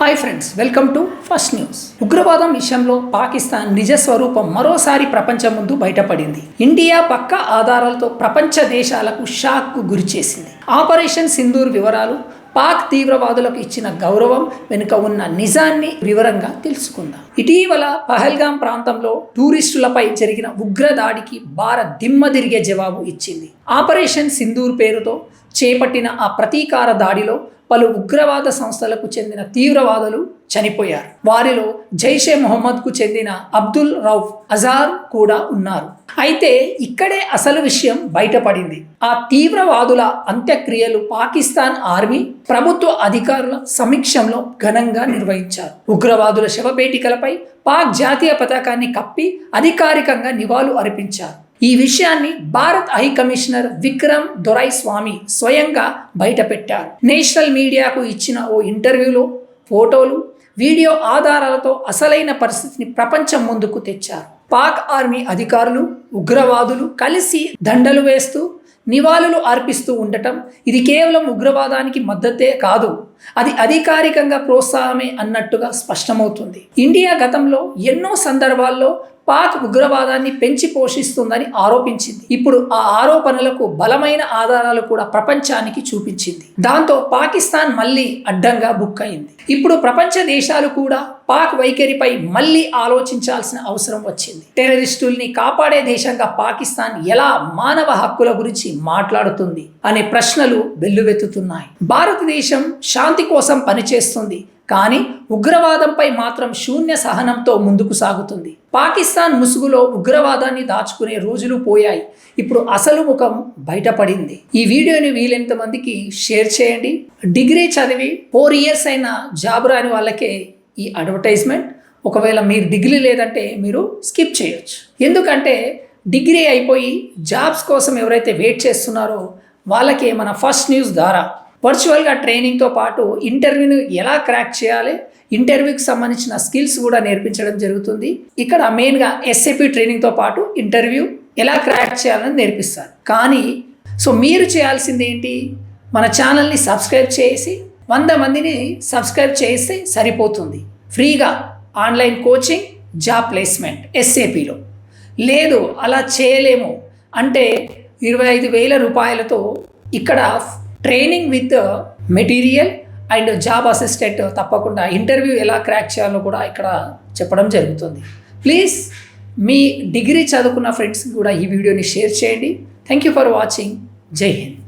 Hi friends, welcome to first news. ఉగ్రవాదం విషయంలో పాకిస్తాన్ నిజ స్వరూపం మరోసారి ప్రపంచం ముందు బయటపడింది. ఇండియా పక్క ఆధారాలతో ప్రపంచ దేశాలకు షాక్కు గురిచేసింది. ఆపరేషన్ సింధూర్ వివరాలు, పాక్ తీవ్రవాదులకు ఇచ్చిన గౌరవం వెనుక ఉన్న నిజాన్ని వివరంగా తెలుసుకుందాం. ఇటీవల పహల్గాం ప్రాంతంలో టూరిస్టులపై జరిగిన ఉగ్రదాడికి భారత్ దిమ్మదిరిగే జవాబు ఇచ్చింది. ఆపరేషన్ సింధూర్ పేరుతో చేపట్టిన ఆ ప్రతీకార దాడిలో పలు ఉగ్రవాద సంస్థలకు చెందిన తీవ్రవాదులు చనిపోయారు. వారిలో జైషే మొహమ్మద్కు చెందిన అబ్దుల్ రౌఫ్ అజార్ కూడా ఉన్నారు. అయితే ఇక్కడే అసలు విషయం బయటపడింది. ఆ తీవ్రవాదుల అంత్యక్రియలు పాకిస్తాన్ ఆర్మీ ప్రభుత్వ అధికారుల సమక్షంలో ఘనంగా నిర్వహించారు. ఉగ్రవాదుల శవపేటికలపై పాక్ జాతీయ పతాకాన్ని కప్పి అధికారికంగా నివాళులు అర్పించారు. ఈ విషయాన్ని భారత్ హై కమిషనర్ విక్రమ్ దొరైస్వామి స్వయంగా బయటపెట్టారు. నేషనల్ మీడియాకు ఇచ్చిన ఓ ఇంటర్వ్యూలో ఫోటోలు, వీడియో ఆధారాలతో అసలైన పరిస్థితిని ప్రపంచం ముందుకు తెచ్చారు. పాక్ ఆర్మీ అధికారులు, ఉగ్రవాదులు కలిసి దండలు వేస్తూ నివాళులు అర్పిస్తూ ఉండటం ఇది కేవలం ఉగ్రవాదానికి మద్దతే కాదు, అది అధికారికంగా ప్రోత్సాహమే అన్నట్టుగా స్పష్టమవుతుంది. ఇండియా గతంలో ఎన్నో సందర్భాల్లో పాక్ ఉగ్రవాదాన్ని పెంచి పోషిస్తుందని ఆరోపించింది. ఇప్పుడు ఆ ఆరోపణలకు బలమైన ఆధారాలు కూడా ప్రపంచానికి చూపించింది. దాంతో పాకిస్తాన్ మళ్ళీ అడ్డంగా బుక్ అయింది. ఇప్పుడు ప్రపంచ దేశాలు కూడా పాక్ వైఖరిపై మళ్ళీ ఆలోచించాల్సిన అవసరం వచ్చింది. టెర్రరిస్టుల్ని కాపాడే దేశంగా పాకిస్తాన్ ఎలా మానవ హక్కుల గురించి మాట్లాడుతుంది అనే ప్రశ్నలు వెల్లువెత్తుతున్నాయి. భారతదేశం శాంతి కోసం పనిచేస్తుంది, కానీ ఉగ్రవాదంపై మాత్రం శూన్య సహనంతో ముందుకు సాగుతుంది. పాకిస్తాన్ ముసుగులో ఉగ్రవాదాన్ని దాచుకునే రోజులు పోయాయి. ఇప్పుడు అసలు ముఖం బయటపడింది. ఈ వీడియోని వీలైనంత మందికి షేర్ చేయండి. డిగ్రీ చదివి 4 years అయిన జాబ్ రాని వాళ్ళకే ఈ అడ్వర్టైజ్మెంట్. ఒకవేళ మీరు డిగ్రీ లేదంటే మీరు స్కిప్ చేయొచ్చు. ఎందుకంటే డిగ్రీ అయిపోయి జాబ్స్ కోసం ఎవరైతే వెయిట్ చేస్తున్నారో వాళ్ళకి మన ఫస్ట్ న్యూస్ ద్వారా వర్చువల్గా ట్రైనింగ్తో పాటు ఇంటర్వ్యూని ఎలా క్రాక్ చేయాలి, ఇంటర్వ్యూకి సంబంధించిన స్కిల్స్ కూడా నేర్పించడం జరుగుతుంది. ఇక్కడ మెయిన్గా ఎస్ఏపీ ట్రైనింగ్తో పాటు ఇంటర్వ్యూ ఎలా క్రాక్ చేయాలని నేర్పిస్తారు. కానీ మీరు చేయాల్సింది ఏంటి, మన ఛానల్ని సబ్స్క్రైబ్ చేసి 100 మందిని సబ్స్క్రైబ్ చేస్తే సరిపోతుంది. ఫ్రీగా ఆన్లైన్ కోచింగ్, జాబ్ ప్లేస్మెంట్ ఎస్ఏపీలో. లేదు అలా చేయలేము అంటే 25,000 రూపాయలతో ఇక్కడ training with material and job assistant, తప్పకుండా ఇంటర్వ్యూ ఎలా క్రాక్ చేయాలో కూడా ఇక్కడ చెప్పడం జరుగుతుంది. ప్లీజ్ మీ డిగ్రీ చదువుకున్న ఫ్రెండ్స్కి కూడా ఈ వీడియోని షేర్ చేయండి. Thank you for watching. జై హింద్.